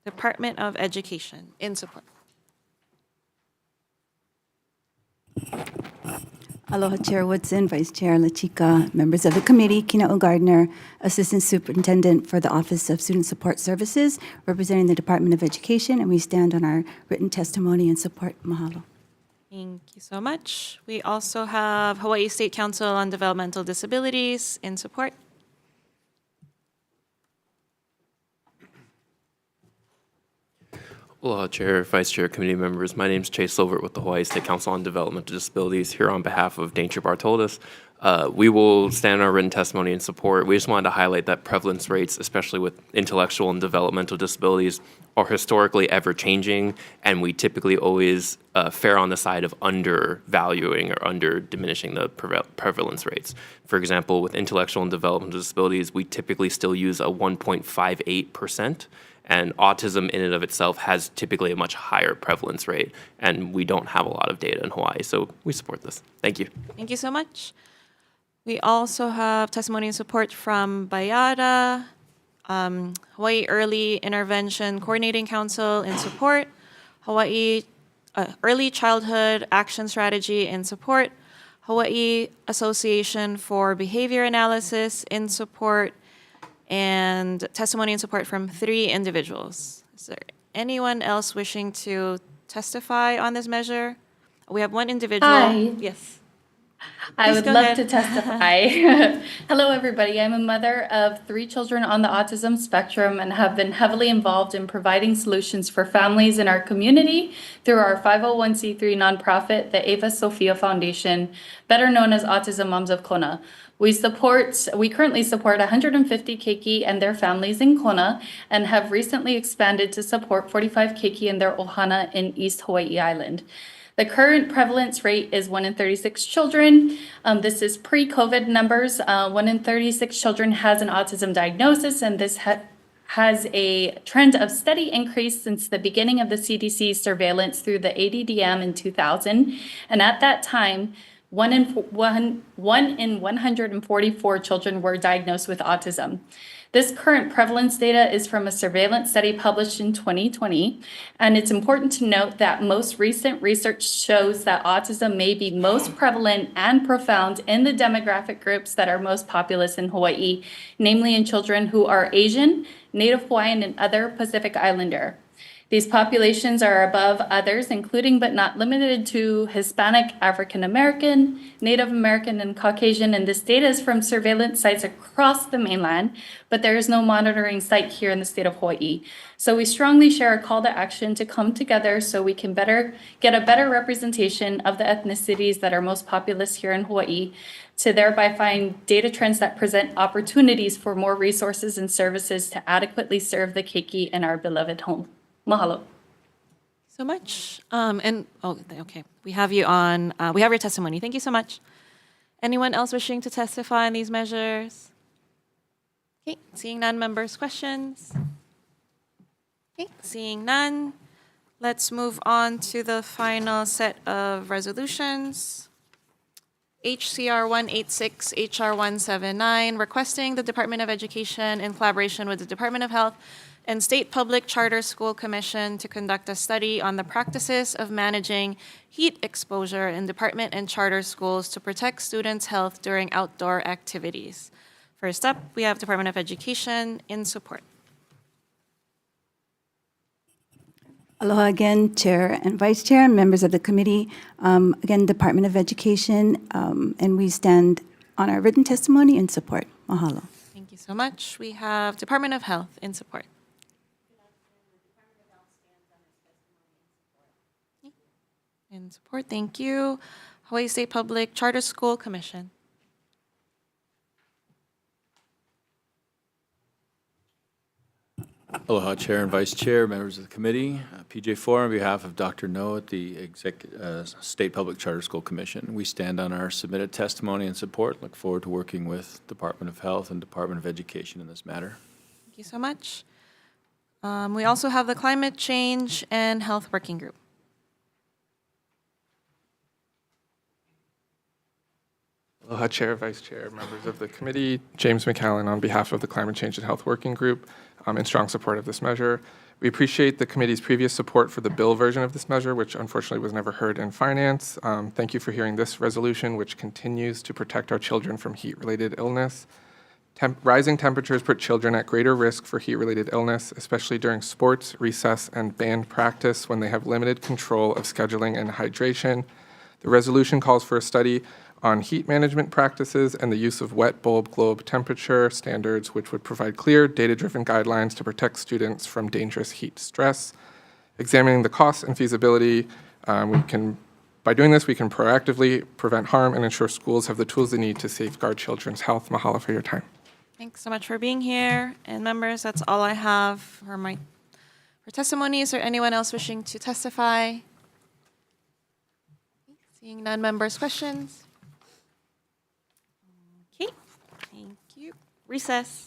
Department of Education in support. Aloha Chair Woodson, Vice Chair LaChica, members of the committee, Kina'o Gardner, Assistant Superintendent for the Office of Student Support Services, representing the Department of Education, and we stand on our written testimony in support. Mahalo. Thank you so much. We also have Hawaii State Council on Developmental Disabilities in support. Aloha Chair, Vice Chair, committee members. My name is Chase Silvert with the Hawaii State Council on Developmental Disabilities here on behalf of Dane Bartoldas. We will stand on our written testimony in support. We just wanted to highlight that prevalence rates, especially with intellectual and developmental disabilities, are historically ever changing, and we typically always fare on the side of undervaluing or under diminishing the prevalence rates. For example, with intellectual and developmental disabilities, we typically still use a 1.58%. And autism in and of itself has typically a much higher prevalence rate, and we don't have a lot of data in Hawaii, so we support this. Thank you. Thank you so much. We also have testimony and support from Bayada, Hawaii Early Intervention Coordinating Council in support, Hawaii Early Childhood Action Strategy in support, Hawaii Association for Behavior Analysis in support, and testimony and support from 3 individuals. Is there anyone else wishing to testify on this measure? We have 1 individual. Hi. Yes. I Please would go love ahead. to testify. Hello, everybody. I'm a mother of 3 children on the autism spectrum and have been heavily involved in providing solutions for families in our community through our 501c3 nonprofit, the Ava Sophia Foundation, better known as Autism Moms of Kona. We currently support 150 keiki and their families in Kona and have recently expanded to support 45 keiki and their ohana in East Hawaii Island. The current prevalence rate is 1 in 36 children. This is pre-COVID numbers. 1 in 36 children has an autism diagnosis, and this has a trend of steady increase since the beginning of the CDC surveillance through the ADDM in 2000. And at that time, 1 in 144 children were diagnosed with autism. This current prevalence data is from a surveillance study published in 2020, and it's important to note that most recent research shows that autism may be most prevalent and profound in the demographic groups that are most populous in Hawaii, namely in children who are Asian, Native Hawaiian, and other Pacific Islander. These populations are above others, including but not limited to Hispanic, African American, Native American, and Caucasian, and this data is from surveillance sites across the mainland, but there is no monitoring site here in the state of Hawaii. So we strongly share a call to action to come together so we can get a better representation of the ethnicities that are most populous here in Hawaii, to thereby find data trends that present opportunities for more resources and services to adequately serve the keiki in our beloved home. Mahalo. So much. Okay, we have you on, we have your testimony. Thank you so much. Anyone else wishing to testify on these measures? Okay, seeing none, members, questions? Okay, seeing none, let's move on to the final set of resolutions. HCR 186, HR 179, requesting the Department of Education in collaboration with the Department of Health and State Public Charter School Commission to conduct a study on the practices of managing heat exposure in department and charter schools to protect students' health during outdoor activities. First up, we have Department of Education in support. Aloha again, Chair and Vice Chair and members of the committee. Again, Department of Education, and we stand on our written testimony in support. Mahalo. Thank you so much. We have Department of Health in support. In support, thank you. Hawaii State Public Charter School Commission. Aloha, Chair and Vice Chair, members of the committee. PJ4 on behalf of Dr. No at the State Public Charter School Commission. We stand on our submitted testimony and support. Look forward to working with Department of Health and Department of Education in this matter. Thank you so much. We also have the Climate Change and Health Working Group. Aloha, Chair, Vice Chair, members of the committee. James McCallan on behalf of the Climate Change and Health Working Group, in strong support of this measure. We appreciate the committee's previous support for the bill version of this measure, which unfortunately was never heard in finance. Thank you for hearing this resolution, which continues to protect our children from heat-related illness. Rising temperatures put children at greater risk for heat-related illness, especially during sports, recess, and band practice when they have limited control of scheduling and hydration. The resolution calls for a study on heat management practices and the use of wet bulb globe temperature standards, which would provide clear, data-driven guidelines to protect students from dangerous heat stress. Examining the costs and feasibility, by doing this, we can proactively prevent harm and ensure schools have the tools they need to safeguard children's health. Mahalo for your time. Thanks so much for being here. And members, that's all I have for testimonies. Or anyone else wishing to testify? Seeing none, members, questions? Okay, thank you. Recess.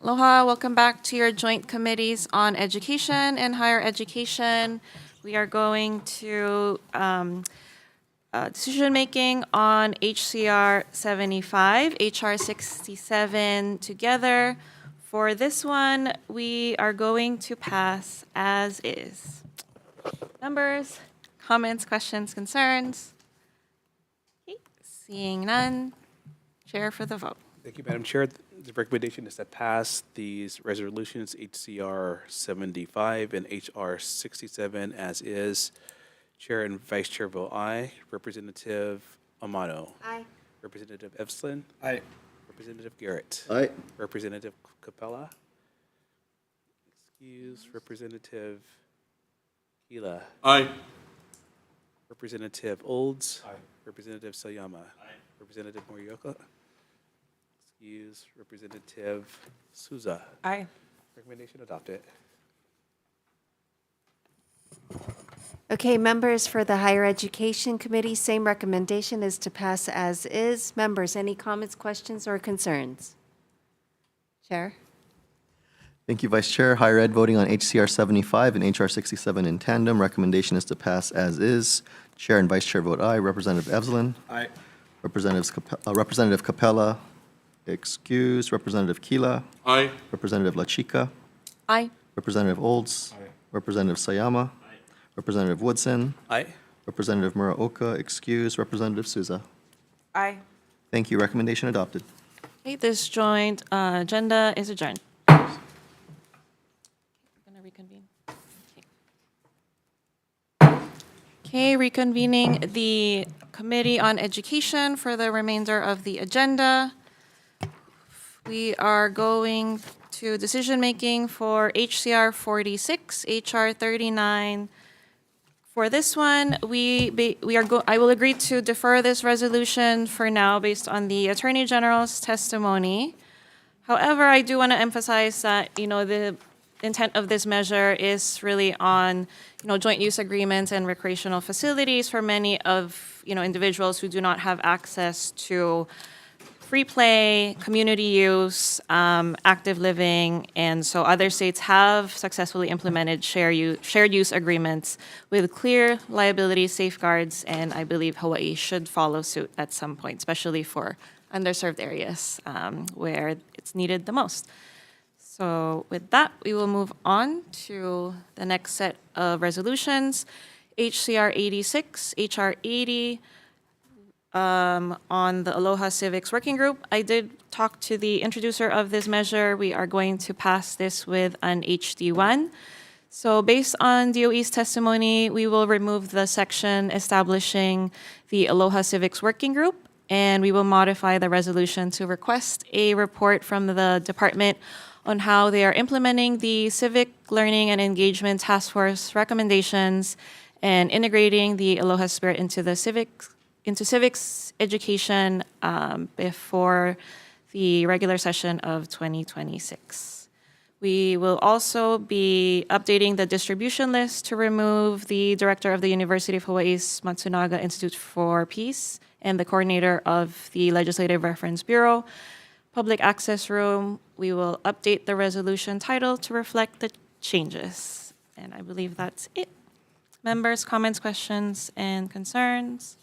Aloha, welcome back to your joint committees on education and higher education. We are going to decision-making on HCR 75, HR 67 together. For this one, we are going to pass as is. Members, comments, questions, concerns? Okay, seeing none, chair for the vote. Thank you, Madam Chair. The recommendation is to pass these resolutions, HCR 75 and HR 67 as is. Chair and Vice Chair vote aye. Representative Amato. Aye. Representative Evslin. Aye. Representative Garrett. Aye. Representative Capella. Excuse. Representative Gila. Aye. Representative Olds. Aye. Representative Sayama. Aye. Representative Morioka. Excuse. Representative Souza. Aye. Recommendation adopted. Okay, members for the Higher Education Committee, same recommendation is to pass as is. Members, any comments, questions, or concerns? Chair? Thank you, Vice Chair. Higher Ed voting on HCR 75 and HR 67 in tandem. Recommendation is to pass as is. Chair and Vice Chair vote aye. Representative Evslin. Aye. Representative Capella. Excuse. Representative Kila. Aye. Representative La Chica. Aye. Representative Olds. Aye. Representative Sayama. Aye. Representative Woodson. Aye. Representative Muraoka. Excuse. Representative Souza. Aye. Thank you. Recommendation adopted. Okay, this joint agenda is adjourned. Going to reconvene. Okay, reconvening the Committee on Education for the remainder of the agenda. We are going to decision-making for HCR 46, HR 39. For this one, I will agree to defer this resolution for now based on the Attorney General's testimony. However, I do want to emphasize that, the intent of this measure is really on, joint use agreements and recreational facilities for many of, individuals who do not have access to free play, community use, active living, and so other states have successfully implemented shared use agreements with clear liability safeguards, and I believe Hawaii should follow suit at some point, especially for underserved areas where it's needed the most. So with that, we will move on to the next set of resolutions, HCR 86, HR 80, on the Aloha Civics Working Group. I did talk to the introducer of this measure. We are going to pass this with an HD1. So based on DOE's testimony, we will remove the section establishing the Aloha Civics Working Group, and we will modify the resolution to request a report from the department on how they are implementing the Civic Learning and Engagement Task Force recommendations and integrating the Aloha Spirit into civics education before the regular session of 2026. We will also be updating the distribution list to remove the director of the University of Hawaii's Matsunaga Institute for Peace and the coordinator of the Legislative Reference Bureau. Public access room, we will update the resolution title to reflect the changes. And I believe that's it. Members, comments, questions, and concerns?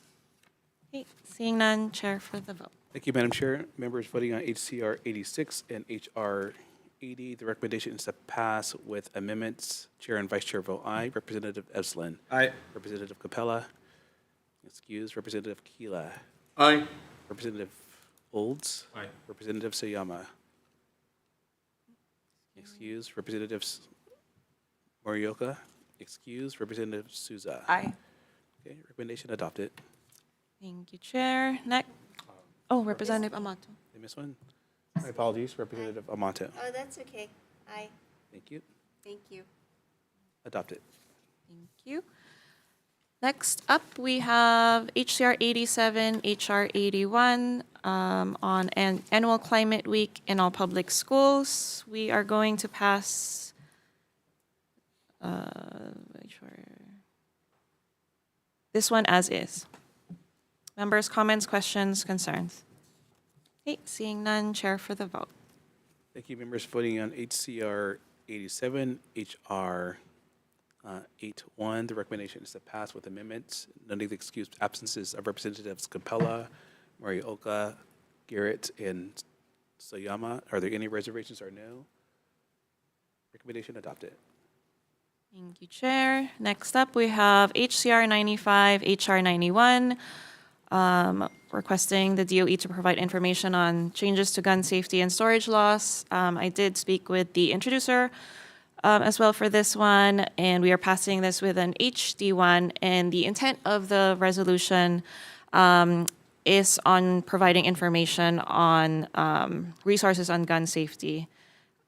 Okay, seeing none, chair for the vote. Thank you, Madam Chair. Members voting on HCR 86 and HR 80, the recommendation is to pass with amendments. Chair and Vice Chair vote aye. Representative Evslin. Aye. Representative Capella. Excuse. Representative Kila. Aye. Representative Olds. Aye. Representative Sayama. Excuse. Representative Morioka. Excuse. Representative Souza. Aye. Okay, recommendation adopted. Thank you, Chair. Next. Oh, Representative Amato. Did I miss one? My apologies, Representative Amato. Oh, that's okay. Aye. Thank you. Thank you. Adopted. Thank you. Next up, we have HCR 87, HR 81 on an annual climate week in all public schools. We are going to pass this one as is. Members, comments, questions, concerns? Okay, seeing none, chair for the vote. Thank you, members voting on HCR 87, HR 81. The recommendation is to pass with amendments, noting the excused absences of Representatives Capella, Morioka, Garrett, and Sayama. Are there any reservations or no? Recommendation adopted. Thank you, Chair. Next up, we have HCR 95, HR 91, requesting the DOE to provide information on changes to gun safety and storage laws. I did speak with the introducer as well for this one, and we are passing this with an HD one. And the intent of the resolution is on providing information on resources on gun safety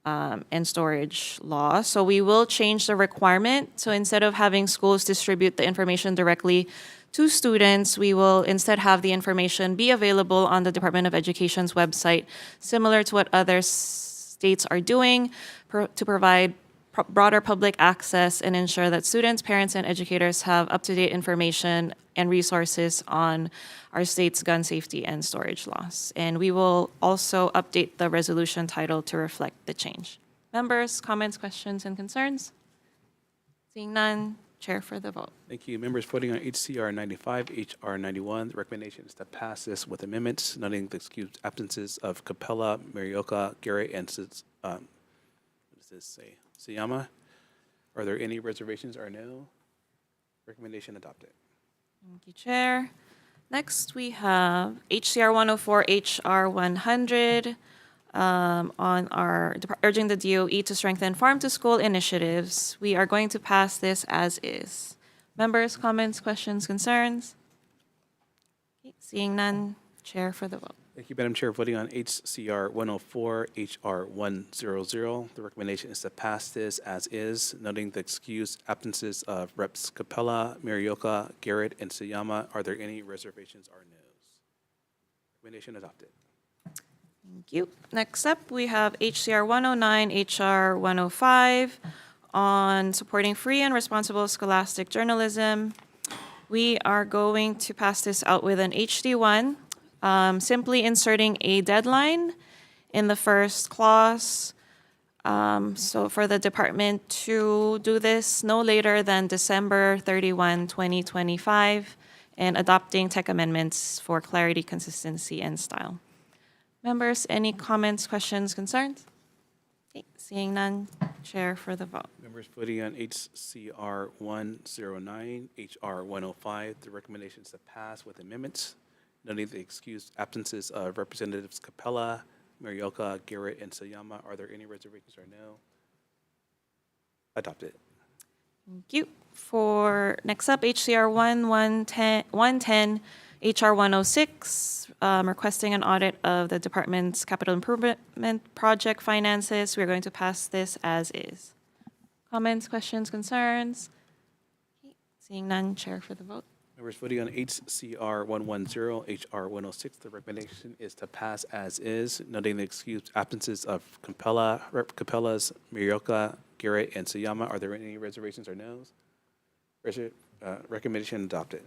and storage law. So we will change the requirement. So instead of having schools distribute the information directly to students, we will instead have the information be available on the Department of Education's website, similar to what other states are doing to provide broader public access and ensure that students, parents, and educators have up-to-date information and resources on our state's gun safety and storage laws. And we will also update the resolution title to reflect the change. Members, comments, questions, and concerns? Seeing none, Chair for the vote. Thank you. Members voting on HCR 95, HR 91, the recommendation is to pass this with amendments, noting the excused absences of Capella, Morioka, Garrett, and what does this say? Sayama. Are there any reservations or no? Recommendation adopted. Thank you, Chair. Next, we have HCR 104, HR 100, on our urging the DOE to strengthen farm-to-school initiatives. We are going to pass this as is. Members, comments, questions, concerns? Okay, seeing none, Chair for the vote. Thank you, Madam Chair. Voting on HCR 104, HR 100, the recommendation is to pass this as is, noting the excused absences of Reps. Capella, Morioka, Garrett, and Sayama. Are there any reservations or no's? Recommendation adopted. Thank you. Next up, we have HCR 109, HR 105 on supporting free and responsible scholastic journalism. We are going to pass this out with an HD1, simply inserting a deadline in the first clause. So for the department to do this no later than December 31, 2025, and adopting tech amendments for clarity, consistency, and style. Members, any comments, questions, concerns? Okay, seeing none, Chair for the vote. Members voting on HCR 109, HR 105, the recommendation is to pass with amendments, noting the excused absences of Representatives Capella, Morioka, Garrett, and Sayama. Are there any reservations or no? Adopted. Thank you. For next up, HCR 110, HR 106, requesting an audit of the department's capital improvement project finances. We're going to pass this as is. Comments, questions, concerns? Okay, seeing none, Chair for the vote. Members voting on HCR 110, HR 106, the recommendation is to pass as is, noting the excused absences of Capella's, Morioka, Garrett, and Sayama. Are there any reservations or no's? Recommendation adopted.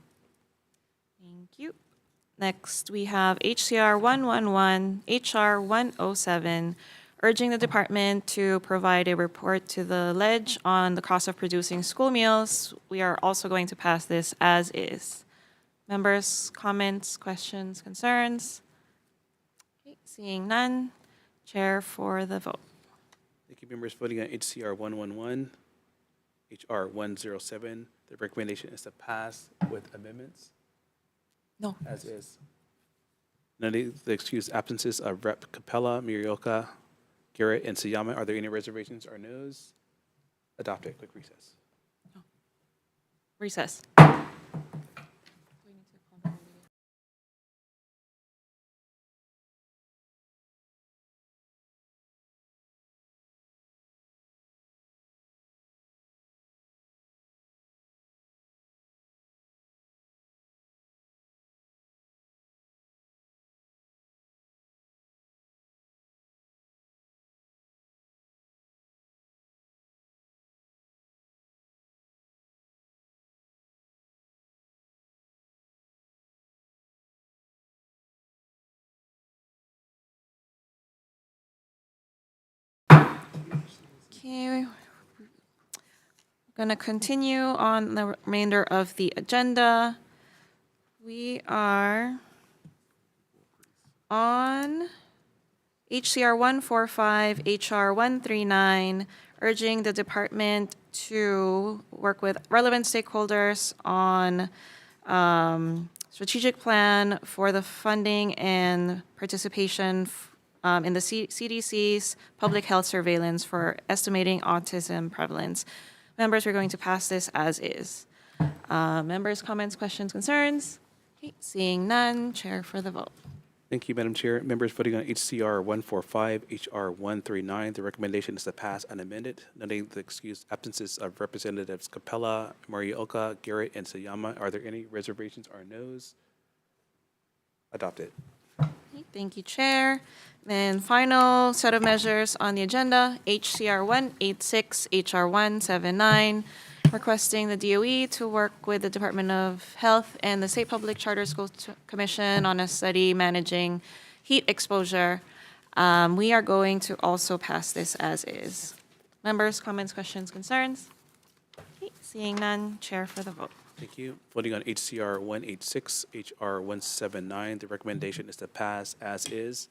Thank you. Next, we have HCR 111, HR 107, urging the department to provide a report to the ledge on the cost of producing school meals. We are also going to pass this as is. Members, comments, questions, concerns? Okay, seeing none, Chair for the vote. Thank you, members voting on HCR 111, HR 107. The recommendation is to pass with amendments. No. As is. Noting the excused absences of Rep. Capella, Morioka, Garrett, and Sayama. Are there any reservations or no's? Adopted. Quick recess. Recess. Okay. Going to continue on the remainder of the agenda. We are on HCR 145, HR 139, urging the department to work with relevant stakeholders on strategic plan for the funding and participation in the CDC's public health surveillance for estimating autism prevalence. Members, we're going to pass this as is. Members, comments, questions, concerns? Okay, seeing none, chair for the vote. Thank you, Madam Chair. Members voting on HCR 145, HR 139, the recommendation is to pass unamended, noting the excused absences of Representatives Capella, Morioka, Garrett, and Sayama. Are there any reservations or noes? Adopted. Okay, thank you, Chair. Then final set of measures on the agenda, HCR 186, HR 179, requesting the DOE to work with the Department of Health and the State Public Charter Schools Commission on a study managing heat exposure. We are going to also pass this as is. Members, comments, questions, concerns? Okay, seeing none, chair for the vote. Thank you. Voting on HCR 186, HR 179, the recommendation is to pass as is,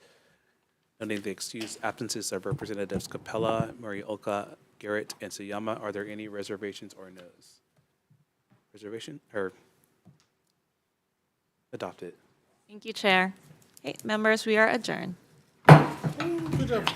noting the excused absences of Representatives Capella, Morioka, Garrett, and Sayama. Are there any reservations or noes? Reservation or adopted? Thank you, Chair. Okay, members, we are adjourned. Good job.